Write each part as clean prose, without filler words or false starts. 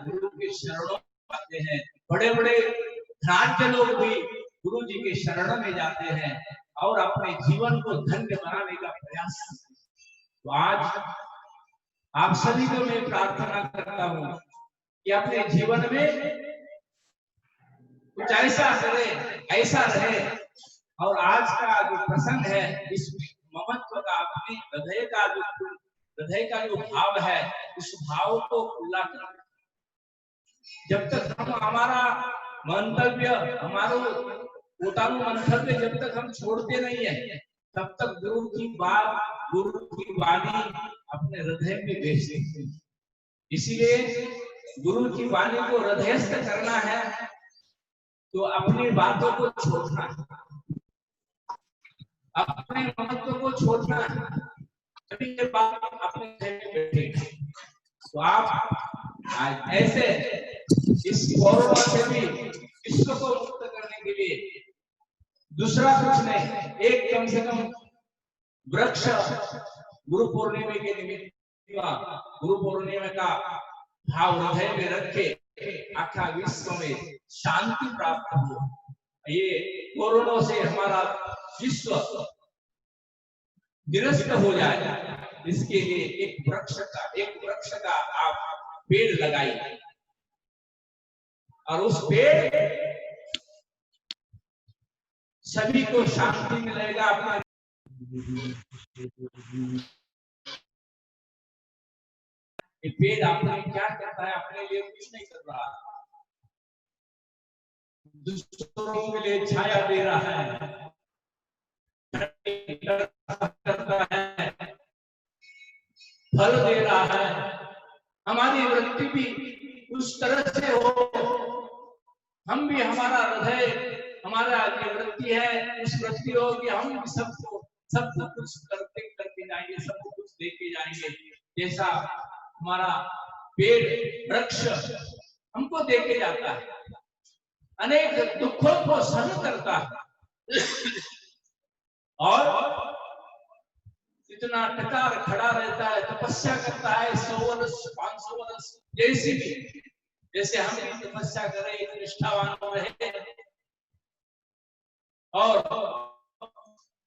गुरु के शरणों आते हैं। बड़े बड़े धनाढ्य लोग भी गुरु जी के शरण में जाते हैं और अपने जीवन को धन्य बनाने का प्रयास करते हैं। तो आज आप सभी को मैं प्रार्थना करता हूँ कि अपने जीवन में कुछ ऐसा रहे और आज का जो प्रसंग है इस ममत्व का, अपने हृदय का जो भाव है उस भाव को खुला कर, जब तक हम हमारा मंतव्य हमारो पोतानु मंतव्य जब तक हम छोड़ते नहीं है तब तक गुरु की बात, गुरु की वाणी अपने हृदय में बेचते हैं। इसीलिए गुरु की वाणी को हृदयस्थ करना है तो अपनी बातों को छोड़ना है, अपने महत्व को छोड़ना है, तभी ये बात अपने हृदय में बैठेगी। तो आप आज ऐसे इस कोरोना से भी विश्व को मुक्त करने के लिए दूसरा कुछ नहीं, एक कम से कम वृक्ष गुरु पूर्णिमा के निमित्त गुरु पूर्णिमा का भाव हृदय में रखे आखा विश्व में शांति प्राप्त हो। ये कोरोना से हमारा विश्व निरस्त हो जाए, इसके लिए एक वृक्ष का आप पेड़ लगाइए और उस पेड़ सभी को शांति मिलेगा। अपना ये पेड़ आपने क्या करता है, अपने लिए कुछ नहीं कर रहा, दूसरों के लिए छाया दे रहा है, करता है, फल दे रहा है। हमारी वृत्ति भी उस तरह से हो, हम भी हमारा हृदय, हमारा जो वृत्ति है उस वृत्ति हो कि हम सबको कुछ करते जाएंगे, सबको कुछ देके जाएंगे। जैसा हमारा पेड़ वृक्ष हमको देके जाता है, अनेक दुखों को सहन करता है और इतना टकार खड़ा रहता है, तपस्या करता है 100 वर्ष 500 वर्ष जैसे हम तपस्या करें, निष्ठावान रहे और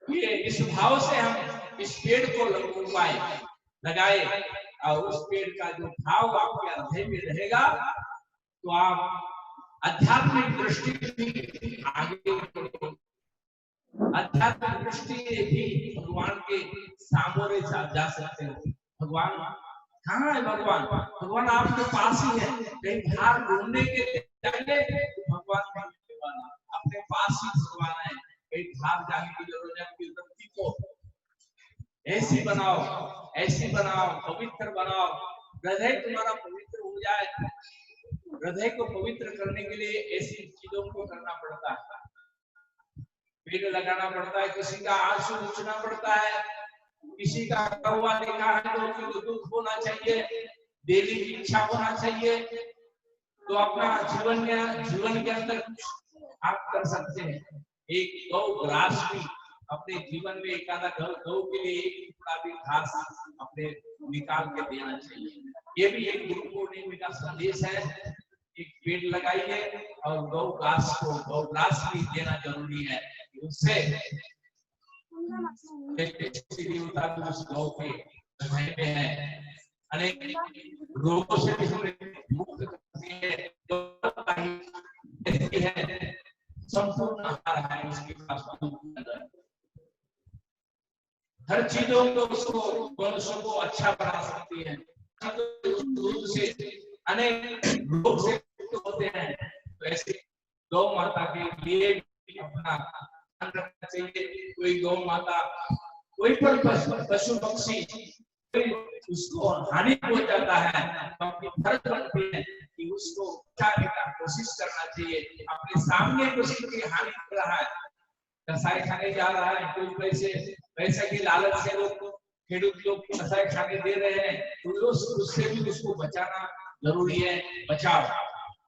ये इस भाव से हम इस पेड़ को लगाए और उस पेड़ का जो भाव आपके हृदय में रहेगा तो आप आध्यात्मिक दृष्टि भी आगे, आध्यात्मिक दृष्टि से भी भगवान के सामने जा सकते हो। भगवान कहाँ है? भगवान आपके पास ही है। कहीं बाहर घूमने के जाएंगे तो भगवान अपने पास ही भगवान है, कहीं बाहर जाने की जरूरत है। अपनी वृत्ति को ऐसी बनाओ, पवित्र बनाओ, हृदय तुम्हारा पवित्र हो जाए। हृदय को पवित्र करने के लिए ऐसी चीजों को करना पड़ता है, पेड़ लगाना पड़ता है, किसी का आंसू पूछना पड़ता है, किसी का कौवा देखा है तो दुख होना चाहिए, देवी की इच्छा होना चाहिए, तो अपना जीवन के अंदर आप कर सकते हैं। एक गौ ग्रास भी अपने जीवन में एक आधा गौ के लिए एक टुकड़ा भी घास अपने निकाल के देना चाहिए। ये भी एक गुरु पूर्णिमा का संदेश है। एक पेड़ लगाइए और गौ ग्रास भी देना जरूरी है, उससे उस गौ के हृदय में है, अनेक रोगों से भी हमें मुक्त करती है, संपूर्ण आहार है उसके पास, हर चीजों को उसको मनुष्य को अच्छा बना सकती है। दूध से अनेक रोग से मुक्त होते हैं, तो ऐसे गौ माता के लिए अपना ध्यान रखना चाहिए। कोई गौ माता कोई पर पशु पक्षी उसको हानि पहुंचाता है तो अपनी फर्ज बनती है कि उसको बचाने का कोशिश करना चाहिए। अपने सामने किसी की हानि कर रहा है, कसाई खाने जा रहा है, कोई पैसे की लालच से लोग खेडूत लोग कसाई खाने दे रहे हैं, तो उससे भी उसको बचाना जरूरी है। बचाओ,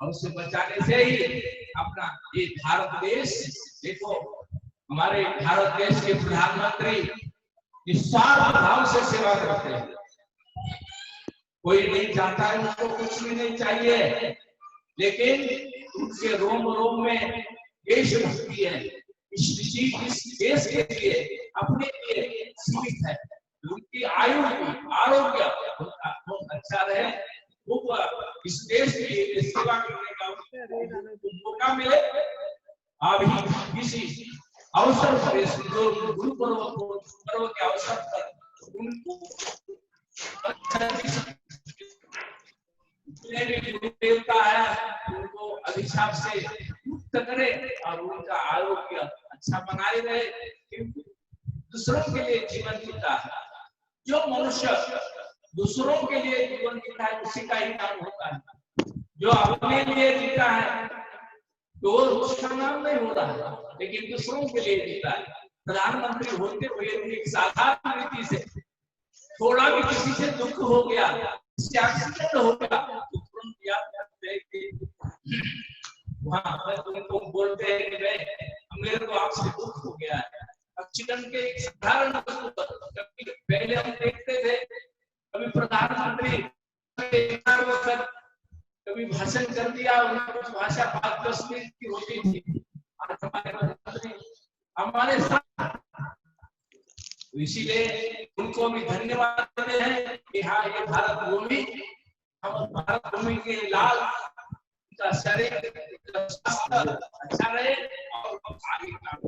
और उससे बचाने से ही अपना ये भारत देश, देखो हमारे भारत देश के प्रधानमंत्री निस्वार्थ भाव से सेवा करते हैं। कोई नहीं चाहता है, उसको कुछ भी नहीं चाहिए, लेकिन उनके रोम रोम में देशभक्ति है। इस देश के लिए, अपने लिए सीमित है। उनकी आयु आरोग्य बहुत अच्छा रहे, वो इस देश के लिए सेवा करने का मौका मिले। अभी किसी अवसर पर, जो गुरु पर्व के अवसर पर उनको देवता है उनको अभिशाप से मुक्त करे और उनका आरोग्य अच्छा बनाए रहे। दूसरों के लिए जीवन जीता है, जो मनुष्य दूसरों के लिए जीवन जीता है उसी का ही नाम होता है। जो अपने लिए जीता है तो उसका नाम नहीं होता है, लेकिन दूसरों के लिए जीता है। प्रधानमंत्री होते हुए एक साधारण रीति से थोड़ा भी किसी से दुख हो गया, किसी एक्सीडेंट हो गया तो तुरंत याद करते हैं कि वहां पर तुमको बोलते हैं कि मेरे को आपसे दुख हो गया है। एक्सीडेंट के एक साधारण पहले हम देखते थे, कभी प्रधानमंत्री कभी भाषण कर दिया, उनकी भाषा 5-10 मिनट की होती थी। आज हमारे प्रधानमंत्री हमारे साथ, इसीलिए उनको भी धन्यवाद देते हैं कि हाँ, ये भारत भूमि, हम भारत भूमि के लाल का शरीर अच्छा रहे और आगे काम।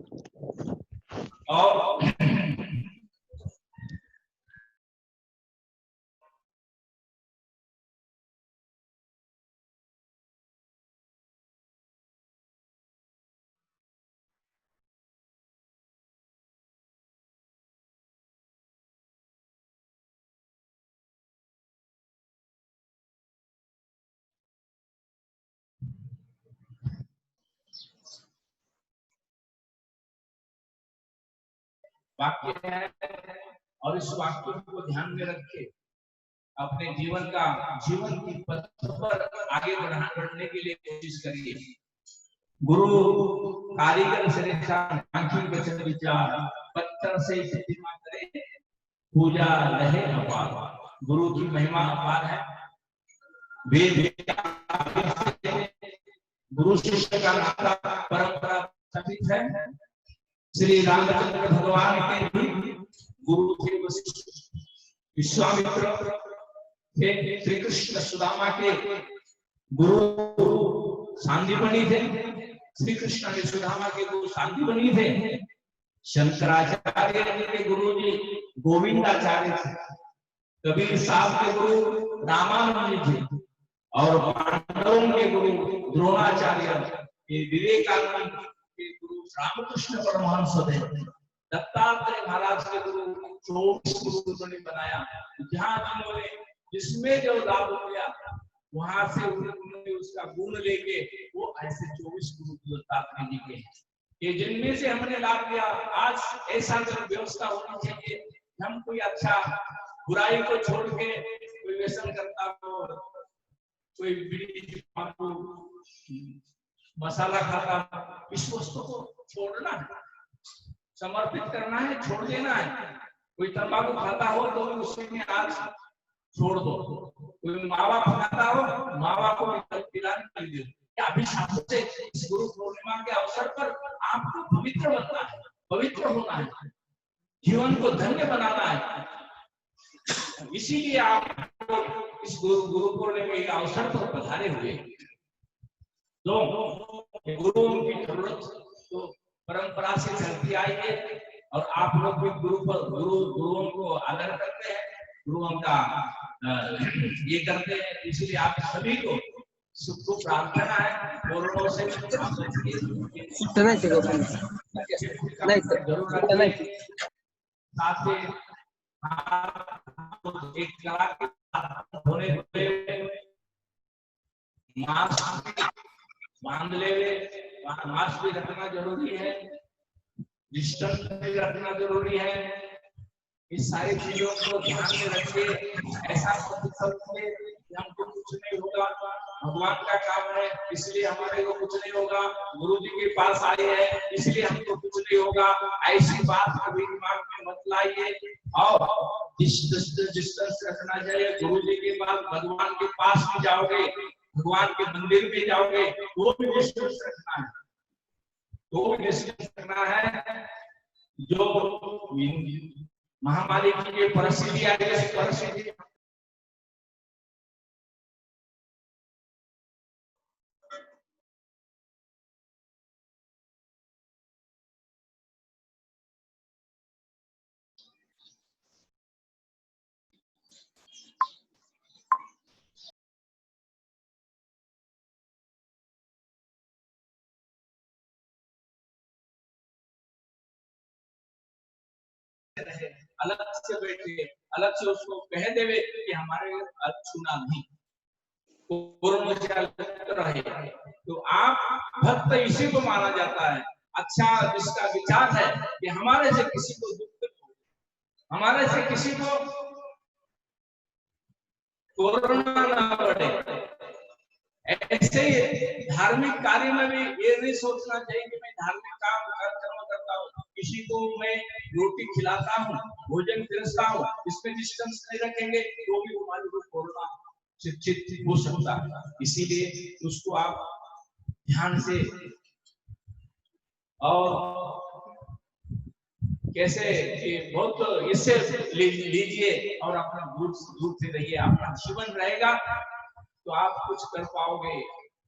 और वाक्य है, और इस वाक्य को ध्यान में रखे अपने जीवन की पथ पर आगे बढ़ने के लिए कोशिश करिए। गुरु कारीगर श्रेष्ठ आंखी वचन विचार, पत्थर से प्रतिमा करे, पूजा लहे अपार। गुरु की महिमा अपार है। वेद गुरु शिष्य का नाता परंपरा स्थापित है। श्री रामचंद्र भगवान के भी गुरु थे विश्वामित्र थे, श्री कृष्ण सुदामा के गुरु सांदीपनी थे, श्री कृष्ण ने सुदामा के गुरु सांदीपनी थे। शंकराचार्य के गुरु जी गोविंदाचार्य थे, कबीर साहब के गुरु रामानंद थे, और पांडवों के गुरु द्रोणाचार्य, विवेकानंद के गुरु रामकृष्ण परमहंस थे। दत्तात्रेय महाराज के गुरु 24 गुरु ने बनाया। जहाँ जिन्होंने जिसमें जो लाभ लिया वहां से उन्होंने उसका गुण लेके वो ऐसे 24 गुरु दत्तात्रेय जी के, ये जिनमें से हमने लाभ लिया। आज ऐसा व्यवस्था होनी चाहिए, हम कोई अच्छा बुराई को छोड़ के, कोई व्यसन करता हो, कोई बीड़ी मसाला खाता, इस वस्तु को छोड़ना है, समर्पित करना है, छोड़ देना है। कोई तंबाकू खाता हो तो उसमें आज छोड़ दो, कोई मावा खाता हो मावा को पिलाने के लिए। अभिशाप से इस गुरु पूर्णिमा के अवसर पर आपको पवित्र बनना है, पवित्र होना है, जीवन को धन्य बनाना है। इसीलिए आप इस गुरु पूर्णिमा के अवसर पर पधारे हुए। तो गुरुओं की जरूरत तो परंपरा से चलती आई है, और आप लोग भी गुरुओं को आदर करते हैं, गुरुओं का ये करते हैं। इसलिए आप सभी को सुख प्रार्थना है, कोरोना से जरूर साथ ही एक कला के होने मास्क बांध ले, मास्क भी रखना जरूरी है, डिस्टेंस भी रखना जरूरी है। इस सारी चीजों को ध्यान में रखिए। ऐसा हमको कुछ नहीं होगा, भगवान का काम है इसलिए हमारे को कुछ नहीं होगा, गुरु जी के पास आए हैं इसलिए हमको कुछ नहीं होगा, ऐसी बात कभी दिमाग में मत लाइए। और डिस्टेंस रखना चाहिए। गुरु जी के पास, भगवान के पास भी जाओगे, भगवान के मंदिर में जाओगे तो भी डिस्टेंस रखना है, तो भी डिस्टेंस रखना है। जो महामारी की परिस्थिति आई है, परिस्थिति अलग से बैठे, अलग से उसको कह देवे कि हमारे छूना नहीं, रहे। तो आप भक्त इसी को माना जाता है। अच्छा, जिसका विचार है कि हमारे से किसी को दुख, हमारे से किसी को कोरोना ना बढ़े, ऐसे ही धार्मिक कार्य में भी ये नहीं सोचना चाहिए कि मैं धार्मिक काम कर्म करता हूँ, किसी को मैं रोटी खिलाता हूँ, भोजन पिरसता हूँ, इसमें डिस्टेंस नहीं रखेंगे तो भी हमारे को कोरोना शिक्षित हो सकता है। इसीलिए उसको आप ध्यान से और कैसे बहुत इससे लीजिए और अपना दूर से रहिए। अपना जीवन रहेगा तो आप कुछ कर पाओगे,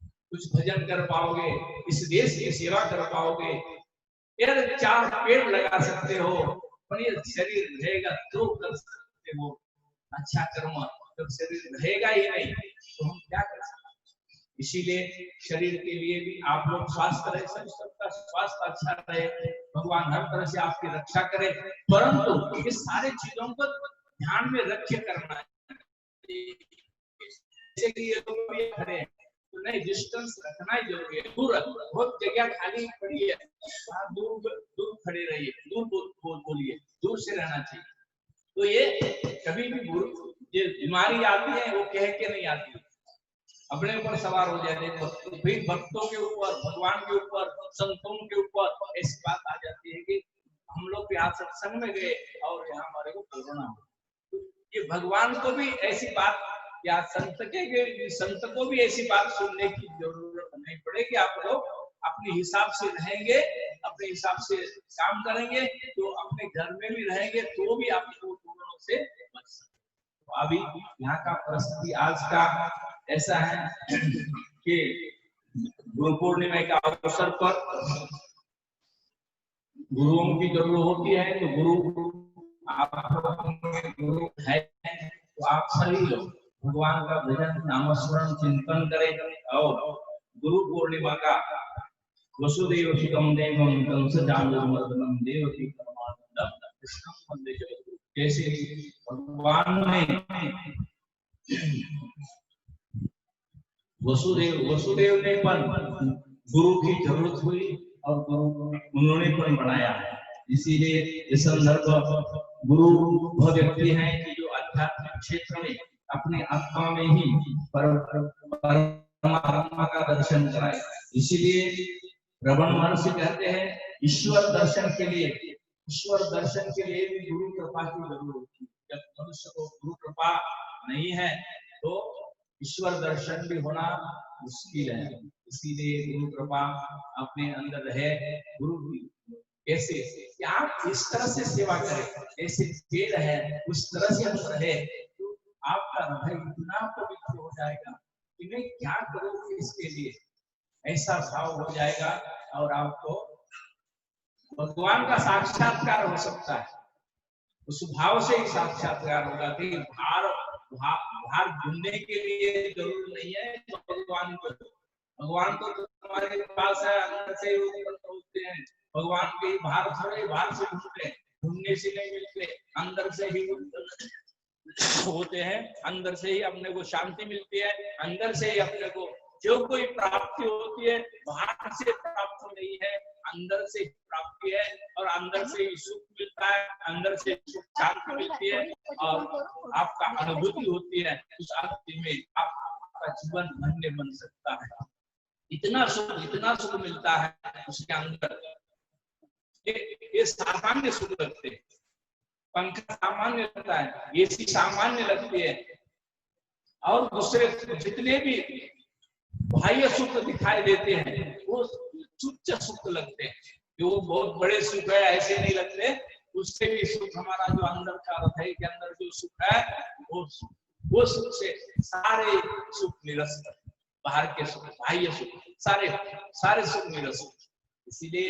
कुछ भजन कर पाओगे, इस देश की सेवा कर पाओगे। यार 4 पेड़ लगा सकते हो, पर ये शरीर रहेगा तो कर सकते हो अच्छा कर्म। जब शरीर रहेगा ही नहीं तो हम क्या कर सकते। इसीलिए शरीर के लिए भी आप लोग स्वास्थ्य रहे, सबका स्वास्थ्य अच्छा रहे, भगवान हर तरह से आपकी रक्षा करे। परंतु ये सारे चीजों को ध्यान में रख के करना है। जैसे कि ये लोग भी खड़े हैं तो नहीं, डिस्टेंस रखना ही जरूरी है। दूर, बहुत जगह खाली पड़ी है, दूर खड़े रहिए, दूर बोलिए, दूर से रहना चाहिए। तो ये कभी भी ये बीमारी आती है वो कह के नहीं आती, अपने ऊपर सवार हो जाते हैं। फिर भक्तों के ऊपर, भगवान के ऊपर, संतों के ऊपर ऐसी बात आ जाती है कि हम लोग यहाँ सत्संग में गए और यहाँ हमारे को कोरोना हो। ये भगवान को भी ऐसी बात या संत को भी ऐसी बात सुनने की जरूरत नहीं पड़ेगी। आप लोग अपने हिसाब से रहेंगे, अपने हिसाब से काम करेंगे तो अपने घर में भी रहेंगे तो भी आपको कोरोना से बच सकते। तो अभी यहाँ का परिस्थिति आज का ऐसा है कि गुरु पूर्णिमा के अवसर पर गुरुओं की जरूरत होती है। तो गुरु है तो आप सभी लोग भगवान का भजन, नामस्मरण, चिंतन करें और गुरु पूर्णिमा का वसुदेव सुतम देवम कंस चाणूरमर्दनम देवकी परमानंदम कृष्णम वंदे जगद्गुरुम। जैसे भगवान ने वसुदेव ने पर गुरु की जरूरत हुई और गुरु उन्होंने पर बनाया। इसीलिए इस संदर्भ गुरु वह व्यक्ति है कि जो आध्यात्मिक क्षेत्र में अपने आत्मा में ही परमात्मा का दर्शन कराए। इसीलिए रमन महर्षि कहते हैं ईश्वर दर्शन के लिए भी गुरु कृपा की जरूरत होती है। जब मनुष्य को गुरु कृपा नहीं है तो ईश्वर दर्शन भी होना मुश्किल है। इसीलिए गुरु कृपा अपने अंदर रहे। गुरु कैसे आप इस तरह से सेवा करें, जैसे पेड़ है उस तरह से हम रहे तो आपका हृदय इतना पवित्र हो जाएगा कि मैं क्या करूँ इसके लिए, ऐसा भाव हो जाएगा और आपको भगवान का साक्षात्कार हो सकता है। उस भाव से ही साक्षात्कार होगा कि भार ढूंढने के लिए जरूर नहीं है तो भगवान तो तुम्हारे पास है, अंदर से होते हैं। भगवान के भार थोड़े बाहर से ढूंढते हैं, ढूंढने घूमने से नहीं मिलते, अंदर से ही होते हैं, अंदर से ही अपने को शांति मिलती है, अंदर से ही अपने को जो कोई प्राप्ति होती है बाहर से प्राप्त नहीं है, अंदर से प्राप्ति है, और अंदर से ही सुख मिलता है, अंदर से सुख शांति मिलती है और आपका अनुभूति होती है। उस अनुभूति में आपका जीवन धन्य बन सकता है। इतना सुख मिलता है उसके अंदर। ये सामान्य सुख लगते हैं, पंखा सामान्य लगता है, एसी सामान्य लगती है, और दूसरे जितने भी बाह्य सुख दिखाई देते हैं वो तुच्छ सुख लगते हैं। जो बहुत बड़े सुख है ऐसे नहीं लगते, उससे भी सुख हमारा जो अंदर का हृदय के अंदर जो सुख है वो सुख से सारे सुख निरस्त, बाहर के सुख, बाह्य सुख, सारे सुख निरस्त। इसीलिए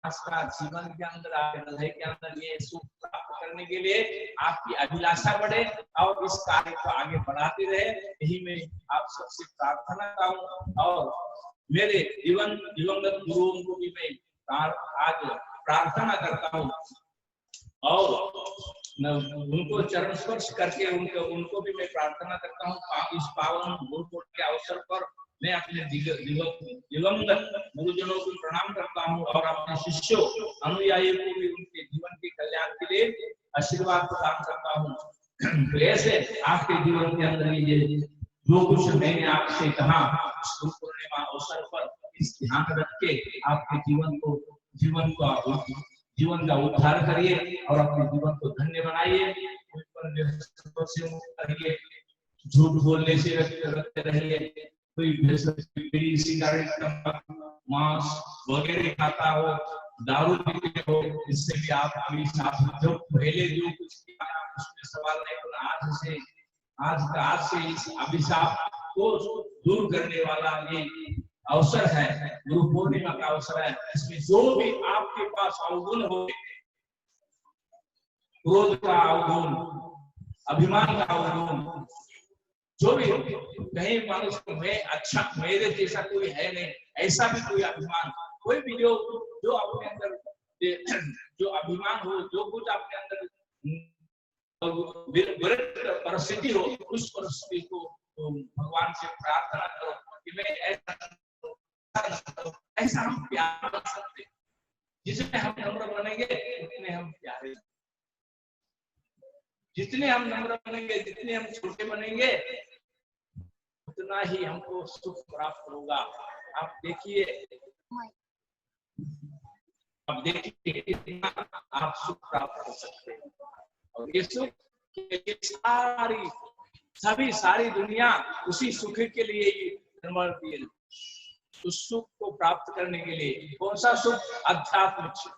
आपका जीवन के अंदर, आपके हृदय के अंदर ये सुख प्राप्त करने के लिए आपकी अभिलाषा बढ़े और इस कार्य को आगे बढ़ाते रहे, यही मैं आप सबसे प्रार्थना करता हूँ। और मेरे दिवंगत गुरुओं को भी मैं आज प्रार्थना करता हूँ और उनको चरण स्पर्श करके उनको भी मैं प्रार्थना करता हूँ। इस पावन गुरुपुर के अवसर पर मैं अपने दिवंगत गुरुजनों को प्रणाम करता हूँ और अपने शिष्यों अनुयायियों को भी उनके जीवन के कल्याण के लिए आशीर्वाद प्रदान करता हूँ। तो ऐसे आपके जीवन के अंदर ये जो कुछ मैंने आपसे कहा गुरु पूर्णिमा अवसर पर इस ध्यान रख के आपके जीवन का उद्धार करिए और अपने जीवन को धन्य बनाइए। झूठ बोलने से रखते रहिए, कोई बीड़ी सिगरेट मांस वगैरह खाता हो, दारू पीते हो, इससे भी आप जो पहले जो कुछ किया उसमें सवाल नहीं होना। आज से इस अभिशाप को दूर करने वाला ये अवसर है, गुरु पूर्णिमा का अवसर है। इसमें जो भी आपके पास अवगुण हो, क्रोध का अवगुण, अभिमान का अवगुण, जो भी कहीं मनुष्य में अच्छा मेरे जैसा कोई है नहीं, ऐसा भी कोई अभिमान, कोई भी जो अपने अंदर जो अभिमान हो, जो कुछ अपने अंदर परिस्थिति हो, उस परिस्थिति को भगवान से प्रार्थना करो कि मैं ऐसा हम प्यार बन सकते। जिसमें हम नम्र बनेंगे उतने हम प्यारे, जितने हम नम्र बनेंगे, जितने हम छोटे बनेंगे उतना ही हमको सुख प्राप्त होगा। आप देखिए कितना आप सुख प्राप्त कर सकते हैं। और ये सुख सारी दुनिया उसी सुख के लिए ही है। उस सुख को प्राप्त करने के लिए कौन सा सुख? आध्यात्मिक सुख।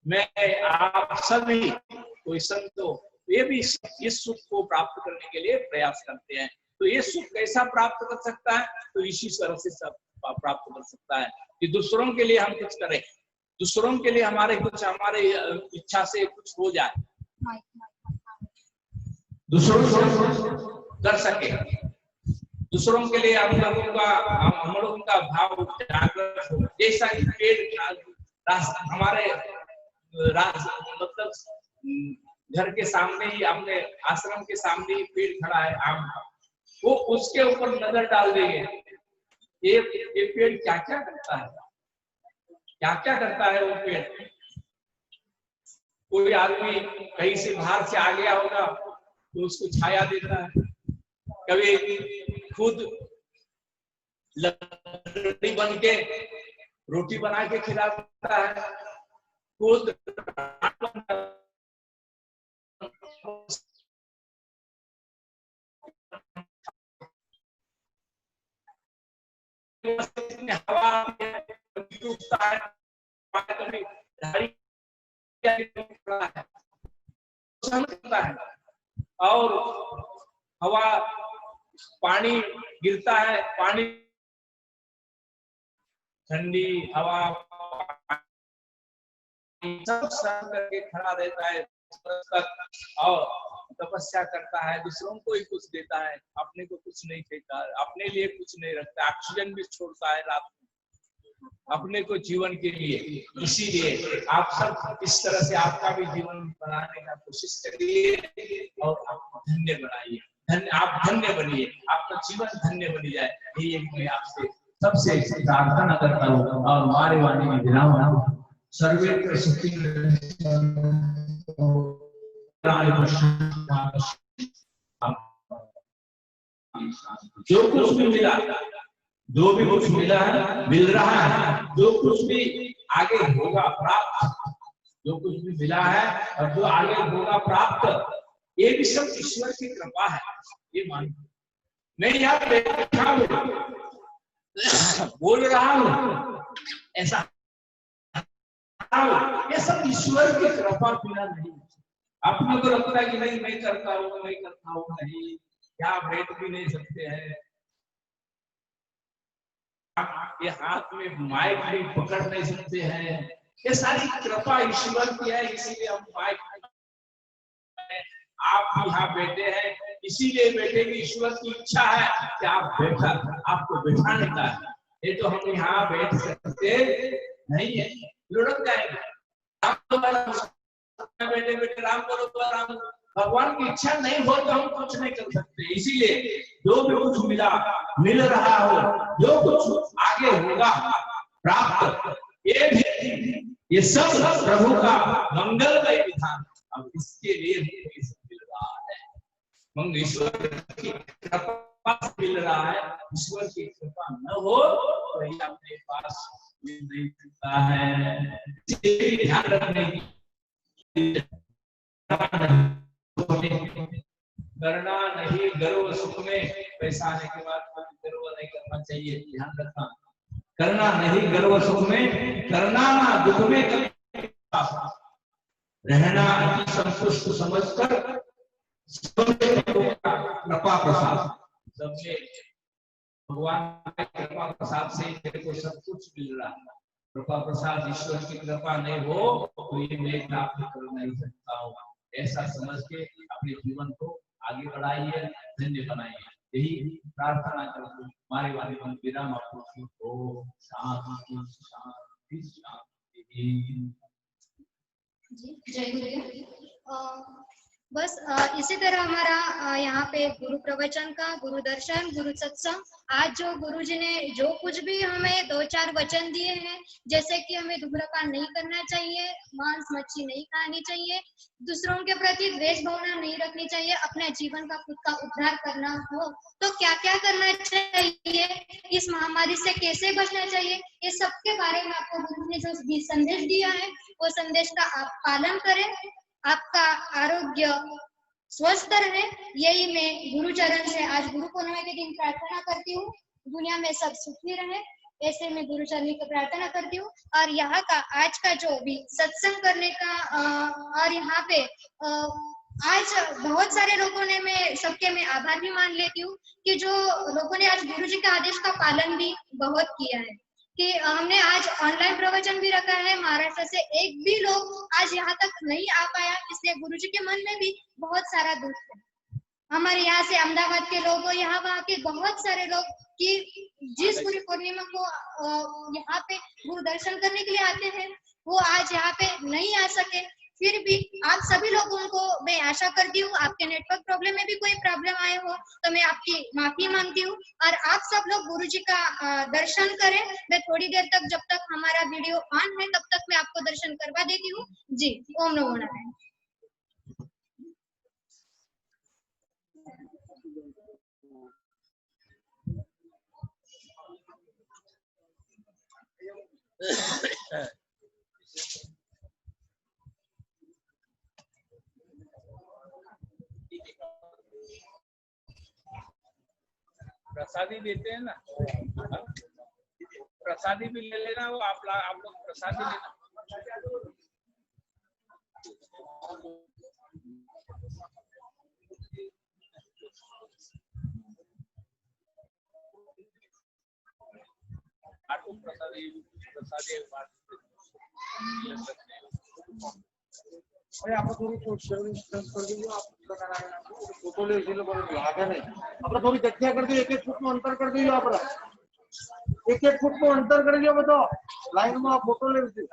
मैं आप सभी कोई संतो ये भी इस सुख को प्राप्त करने के लिए प्रयास करते हैं। तो ये सुख कैसा प्राप्त कर सकता है? तो इसी तरह से सब प्राप्त कर सकता है कि दूसरों के लिए हम कुछ करें, दूसरों के लिए हमारे इच्छा से कुछ हो जाए, दूसरों कर सके, दूसरों के लिए हम लोगों का भाव जागृत हो। जैसा कि पेड़ हमारे मतलब घर के सामने ही, अपने आश्रम के सामने ही पेड़ खड़ा है आम का, वो उसके ऊपर नजर डाल देंगे ये पेड़ क्या क्या करता है, क्या क्या करता है वो पेड़। कोई आदमी कहीं से बाहर से आ गया होगा तो उसको छाया देता है, कभी खुद लकड़ी बन के रोटी बना के खिलाता है, खुद हवा है और हवा पानी गिरता है, पानी ठंडी हवा सब सहन करके खड़ा रहता है और तपस्या करता है, दूसरों को ही कुछ देता है, अपने को कुछ नहीं देता, अपने लिए कुछ नहीं रखता, ऑक्सीजन भी छोड़ता है रात में। अपने को जीवन के लिए। इसीलिए आप सब इस तरह से आपका भी जीवन बनाने का कोशिश करिए और आप धन्य बनाइए, आप धन्य बनिए, आपका जीवन धन्य बन जाए। यही मैं आपसे सबसे प्रार्थना करता हूँ और हमारे वाणी में विराम हूँ। सर्वे जो कुछ भी मिला, जो भी कुछ मिला है, मिल रहा है, जो कुछ भी आगे होगा प्राप्त, जो कुछ भी मिला है और जो आगे होगा प्राप्त, ये भी सब ईश्वर की कृपा है। ये मान मैं यहाँ बैठा हूँ, बोल रहा हूँ, ऐसा ये सब ईश्वर की कृपा बिना नहीं। अपने को लगता है कि नहीं मैं करता हूँ, मैं करता हूँ, नहीं, क्या बैठ भी नहीं सकते हैं, ये हाथ में माइक भी पकड़ नहीं सकते हैं, ये सारी कृपा ईश्वर की है। इसीलिए हम माइक, आप यहाँ बैठे हैं, इसीलिए बैठे कि ईश्वर की इच्छा है कि आप बैठा, आपको बैठाने का है। ये तो हम यहाँ बैठ सकते नहीं है, लुढ़क जाएंगे। बैठे बैठे राम करो तो राम, भगवान की इच्छा नहीं हो तो हम कुछ नहीं कर सकते। इसीलिए जो भी कुछ मिला, मिल रहा हो, जो कुछ आगे होगा प्राप्त, ये सब प्रभु का मंगलमय विधान। अब इसके लिए मिल रहा है, ईश्वर की कृपा मिल रहा है। ईश्वर की कृपा न हो तो ये अपने पास मिल नहीं सकता है। ध्यान रखने की करना नहीं, गर्व सुख में, पैसा आने के बाद गर्व नहीं करना चाहिए। ध्यान रखना, करना नहीं गर्व सुख में, करना ना दुख में, रहना अति संतुष्ट समझकर, कृपा प्रसाद सबसे, भगवान के कृपा प्रसाद से मेरे को सब कुछ मिल रहा है। कृपा प्रसाद ईश्वर की कृपा नहीं हो तो ये मैं प्राप्त कर नहीं सकता हूँ। ऐसा समझ के अपने जीवन को आगे बढ़ाइए, धन्य बनाइए। यही प्रार्थना करते हैं। हमारे वाले मन विराम आपको हो, शांति शांति शांति। जय गुरुदेव। बस इसी तरह हमारा यहाँ पे गुरु प्रवचन का, गुरु दर्शन, गुरु सत्संग, आज जो गुरु जी ने जो कुछ भी हमें 2-4 वचन दिए हैं, जैसे कि हमें धूम्रपान नहीं करना चाहिए, मांस मच्छी नहीं खानी चाहिए, दूसरों के प्रति द्वेष भावना नहीं रखनी चाहिए, अपने जीवन का खुद का उद्धार करना हो तो क्या क्या करना चाहिए, इस महामारी से कैसे बचना चाहिए, ये सब के बारे में आपको गुरु ने जो संदेश दिया है वो संदेश का आप पालन करें, आपका आरोग्य स्वस्थ रहे। यही मैं गुरु चरण से आज गुरु पूर्णिमा के दिन प्रार्थना करती हूँ। दुनिया में सब सुखी रहे, ऐसे मैं गुरु चरण की प्रार्थना करती हूँ। और यहाँ का आज का जो भी सत्संग करने का और यहाँ पे आज बहुत सारे लोगों ने, मैं सबके मैं आभार भी मान लेती हूँ कि जो लोगों ने आज गुरु जी के आदेश का पालन भी बहुत किया है, कि हमने आज ऑनलाइन प्रवचन भी रखा है। महाराष्ट्र से एक भी लोग आज यहाँ तक नहीं आ पाया, इसलिए गुरुजी के मन में भी बहुत सारा दुख है। हमारे यहाँ से अहमदाबाद के लोग हो, यहाँ वहाँ के बहुत सारे लोग कि जिस गुरु पूर्णिमा को यहाँ पे गुरु दर्शन करने के लिए आते हैं वो आज यहाँ पे नहीं आ सके। फिर भी आप सभी लोगों को मैं आशा करती हूँ, आपके नेटवर्क प्रॉब्लम में भी कोई प्रॉब्लम आए हो तो मैं आपकी माफी मांगती हूँ और आप सब लोग गुरुजी का दर्शन करें। मैं थोड़ी देर तक, जब तक हमारा वीडियो ऑन है तब तक मैं आपको दर्शन करवा देती हूँ जी। ओम नमो नारायण। प्रसादी देते हैं ना, प्रसादी भी ले लेना, वो आप लोग प्रसादी लेना। आपको प्रसादी आपण थोडी कर दीजिए, आप फोटो ले लीजिए, बड़ा लागा नहीं अपना थोड़ी जगह कर दीजिए, 1-1 फुट में अंतर कर दीजिए। आप एक एक फुट નું અંતર કરજો બધો લાઈન માં ફોટો લેવી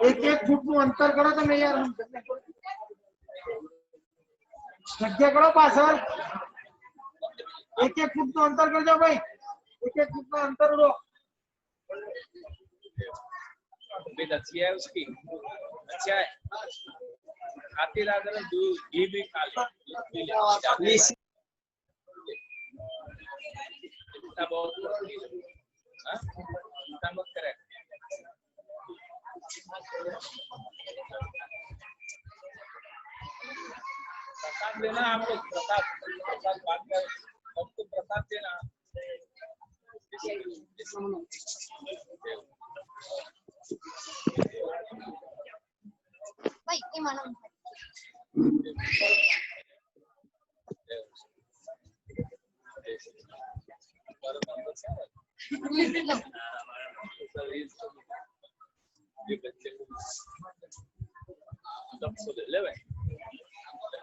एक एक फुट નું અંતર કરો તમે યાર જગ્યા કરો પાછળ एक एक फुट નું અંતર કરજો ભાઈ एक एक फुट નું અંતર લો बेट अच्छी है उसकी अच्छा है खाती रहा करो दूध घी भी खा लो इतना बहुत हाँ इतना मत करे प्रसाद देना आप लोग प्रसाद प्रसाद बात कर सबको प्रसाद देना भाई ये मानो ये बच्चे को सबको दे ले भाई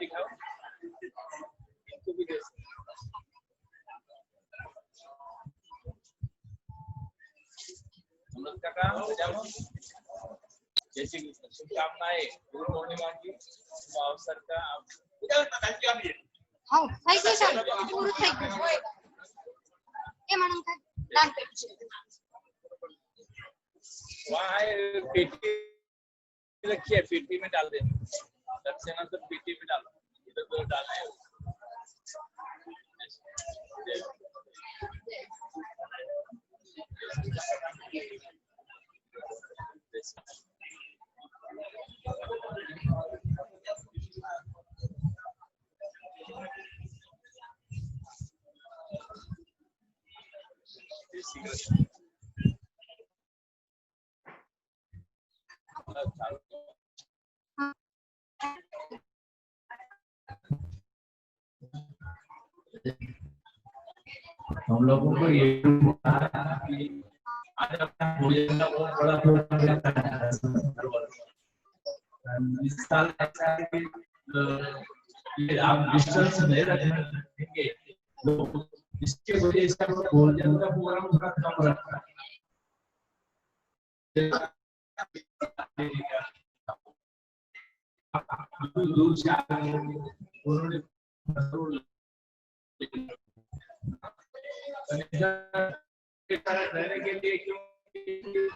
दिखाओ इनको भी दे हम लोग का काम जाओ जैसे शुभकामनाएं गुरु पूर्णिमा की शुभ अवसर का हां થઈ ગયું સાહેબ પૂરું થઈ ગયું એ માનો દાન કર્યું છે वहाँ है पेटी रखी है पेटी में डाल दे दक्षिणा सब पेटी में डालो इधर उधर डालना है हम लोगों को ये आज अपना भोजन का बहुत बड़ा प्रोग्राम रहता है इस साल ऐसा है कि ये आप डिस्टेंस नहीं रखेंगे लोग इसके वजह से भोजन का प्रोग्राम थोड़ा कम रखा है दूर से उन्होंने रहने के लिए क्यों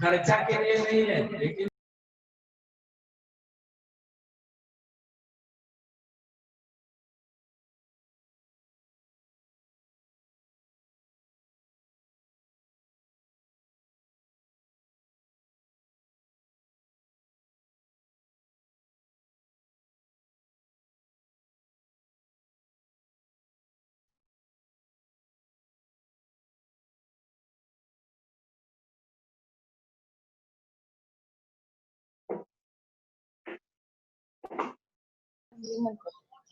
खर्चा के लिए नहीं है लेकिन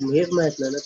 हेच माहित नाही ना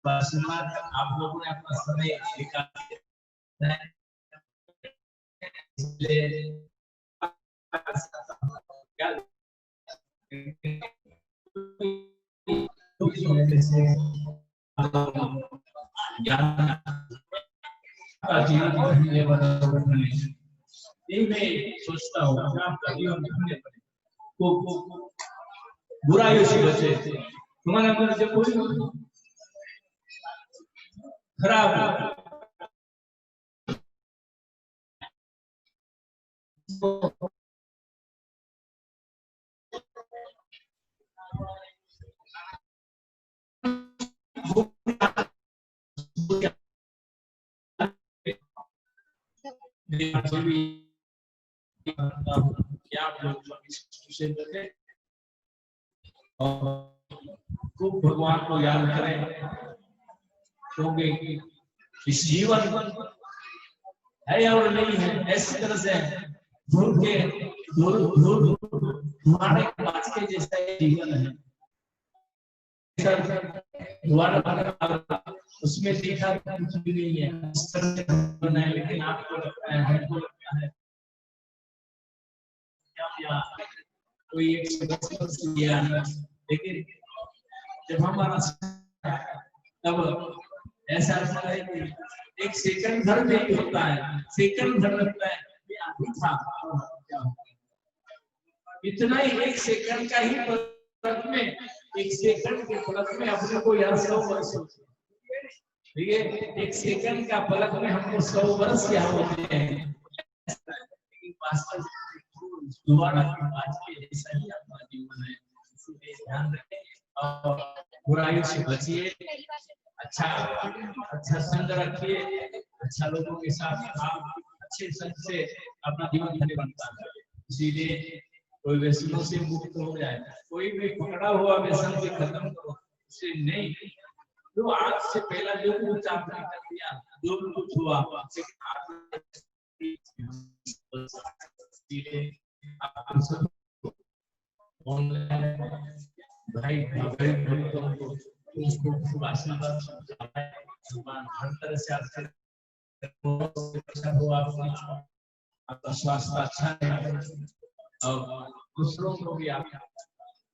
आप लोगों ने अपना समय निकाला मैं सोचता हूँ आपका जीवन बुराइयों से बचे तुम्हारे अंदर जब कोई खराब क्या आप लोग खूब भगवान को याद करें, क्योंकि इस जीवन है और नहीं है, ऐसी तरह से धूल के धुआं के जैसा जीवन है। उसमें देखा कुछ भी नहीं है, इस तरह से बना है, लेकिन आपको लगता है, हमको लगता है क्या कोई एक, लेकिन जब हमारा तब ऐसा लगता है कि एक सेकंड भर नहीं होता है, सेकंड भर लगता है ये अभी था, इतना ही एक सेकंड का ही पलक में, एक सेकंड के पलक में अपने को यार 100 वर्ष, ठीक है, एक सेकंड का पलक में हमको 100 वर्ष क्या होते हैं, लेकिन वास्तव में दोबारा आज के जैसा ही अपना जीवन है, इसलिए ध्यान रखें और बुराई से बचिए, अच्छा संग रखिए, अच्छा लोगों के साथ आप अच्छे संग से अपना जीवन धन्य बनता है। इसीलिए कोई व्यसनों से मुक्त हो जाए, कोई भी पकड़ा हुआ व्यसन से खत्म करो, उसे नहीं, जो आज से पहला जो कुछ आपने कर दिया, जो कुछ हुआ, भाई उसको आशीर्वाद भगवान हर तरह से आपसे हो, आपका स्वास्थ्य अच्छा है और दूसरों को भी आप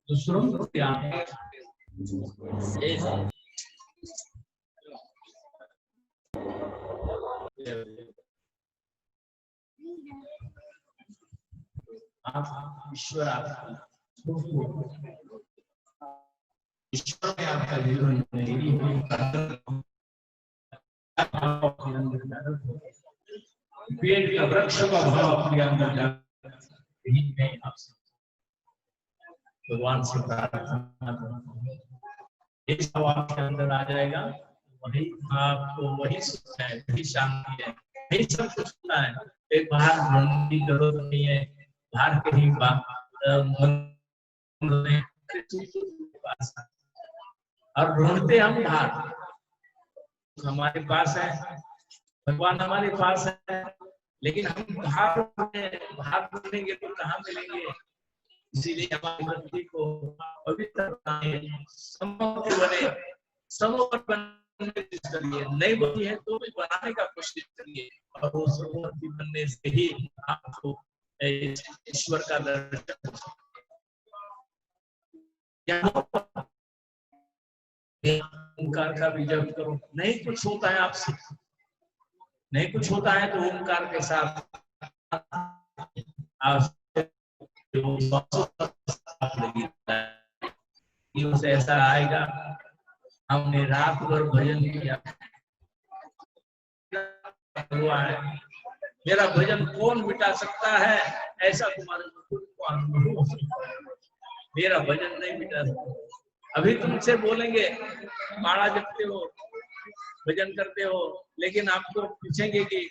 ईश्वर में आपका जीवन पेड़ का वृक्ष का भाव अपने अंदर यही मैं आपसे भगवान से प्रार्थना करूं, इस आपके अंदर आ जाएगा, वही आपको वही सुख है, वही शांति है, वही सब कुछ होता है। एक बाहर ढूंढने की जरूरत नहीं है, बाहर कहीं और ढूंढते हम बाहर, हमारे पास है, भगवान हमारे पास है, लेकिन हम बाहर ढूंढेंगे तो कहाँ मिलेंगे। इसीलिए हमारी भक्ति को पवित्र बनाए, समोवर बनने की कोशिश करिए, नहीं बनी है तो भी बनाने का कोशिश करिए, और वो समोवर बनने से ही आपको ईश्वर का दर्शन ओंकार का भी जप करो, नहीं कुछ होता है आपसे, नहीं कुछ होता है तो ओंकार के साथ ऐसा आएगा। हमने रात भर भजन किया, मेरा भजन कौन मिटा सकता है, ऐसा तुम्हारे को अनुभव हो सकता है, मेरा भजन नहीं मिटा सकता। अभी तुमसे बोलेंगे माला जपते हो, भजन करते हो, लेकिन आपको पूछेंगे कि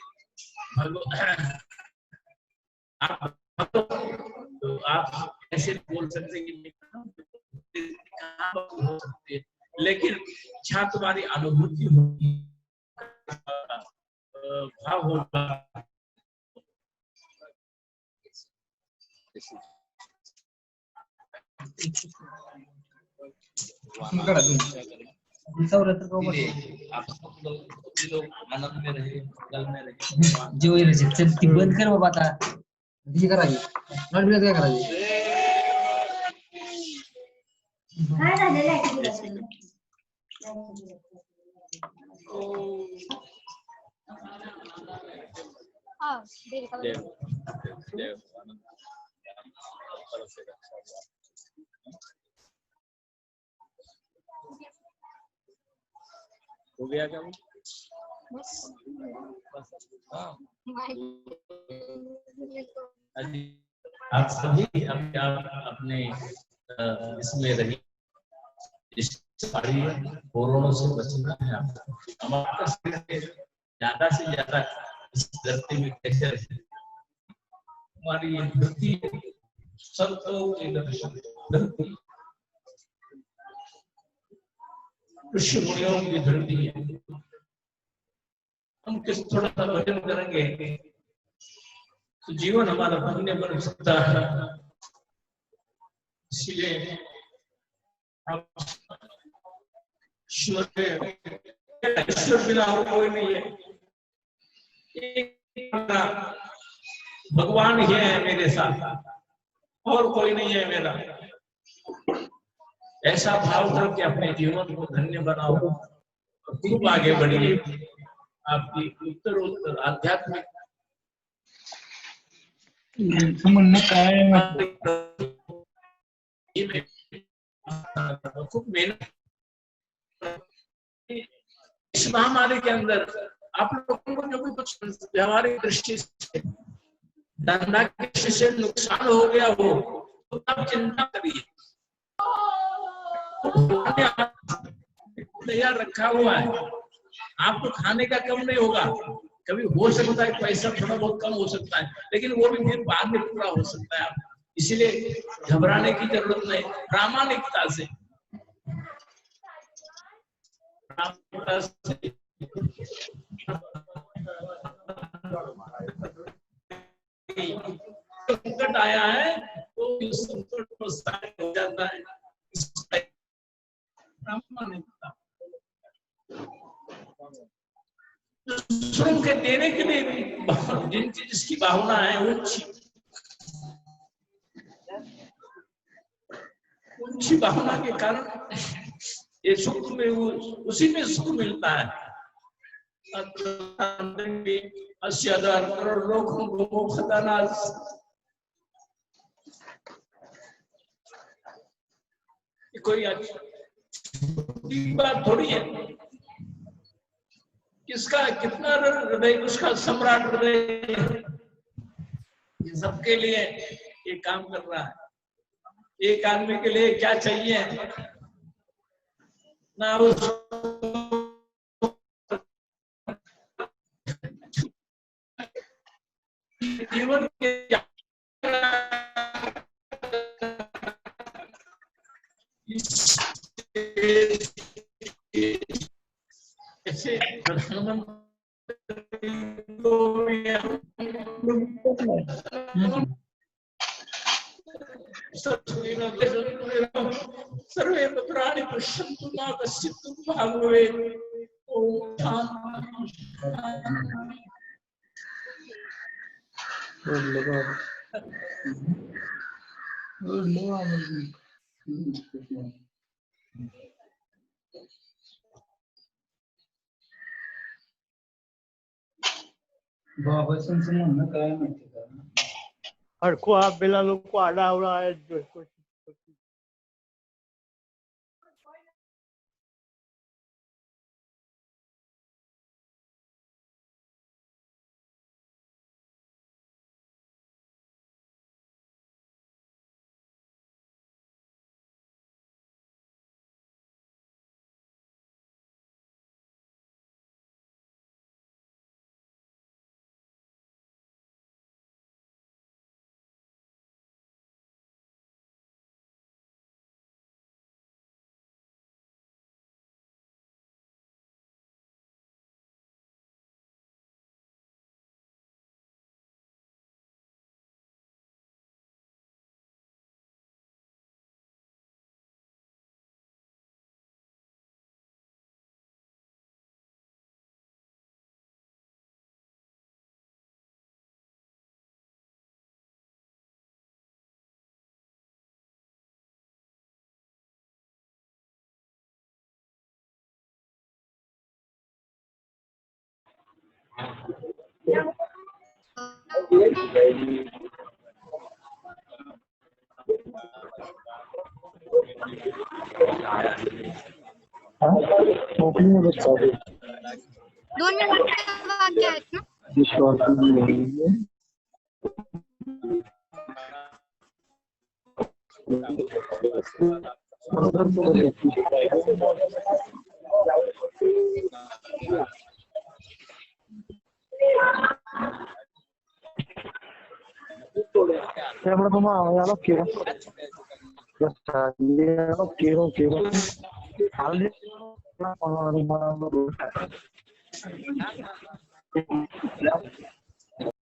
तो आप ऐसे बोल सकते कि हो सकती है, लेकिन जहाँ तुम्हारी अनुभूति होगी, भाव होगा, आनंद में रहे, में रहे, जो ये बंद कर बाबा था ये कराई नॉट भी क्या कराई काय झालेलं आहे हां देव हो गया क्या? आप सभी अपने इसमें रही, कोरोना से बचना है आपको। हमारा ज्यादा से ज्यादा इस धरती में कैसे रहे, हमारी ये धरती सबको धरती ऋषि मुनियों की धरती है। हम किस थोड़ा सा भजन करेंगे तो जीवन हमारा धन्य बन सकता है। इसलिए ईश्वर बिना और कोई नहीं है, भगवान ही है मेरे साथ, और कोई नहीं है मेरा। ऐसा भाव करके अपने जीवन को धन्य बनाओ और खूब आगे बढ़िए। आपकी उत्तरोत्तर आध्यात्मिक म्हणणं काय आहे खूब मेहनत। इस महामारी के अंदर आप लोगों को जो भी कुछ व्यवहारिक दृष्टि से धंधा की दृष्टि से नुकसान हो गया हो तो आप चिंता करिए, तैयार रखा हुआ है, आपको खाने का कम नहीं होगा। कभी हो सकता है पैसा थोड़ा बहुत कम हो सकता है, लेकिन वो भी फिर बाद में पूरा हो सकता है। इसलिए घबराने की जरूरत नहीं, प्रामाणिकता से संकट आया है तो इस संकट को साइड हो जाता है। प्रामाणिकता दूसरों के देने के लिए भी जिसकी भावना है ऊंची भावना के कारण ये सुख में उसी में सुख मिलता है। 80,000 करोड़ लोगों को खजाना कोई अच्छी बात थोड़ी है। किसका कितना हृदय, उसका सम्राट हृदय सबके लिए ये काम कर रहा है। एक आदमी के लिए क्या चाहिए ना, उस जीवन के ऐसे सर्वे भद्राणि पश्यन्तु मा कश्चित् दुःखभाग् भवेत्। ओम बाबाचं म्हणणं काय माहिती का, हड़को आप बेला लोग को आड़ा उड़ा है जो कुछ ओपनिंग में बच्चा 2 मिनिट वाक्य आहेत ना। विश्वास त्यामुळे तुम्हाला याला केलं केलं પેલા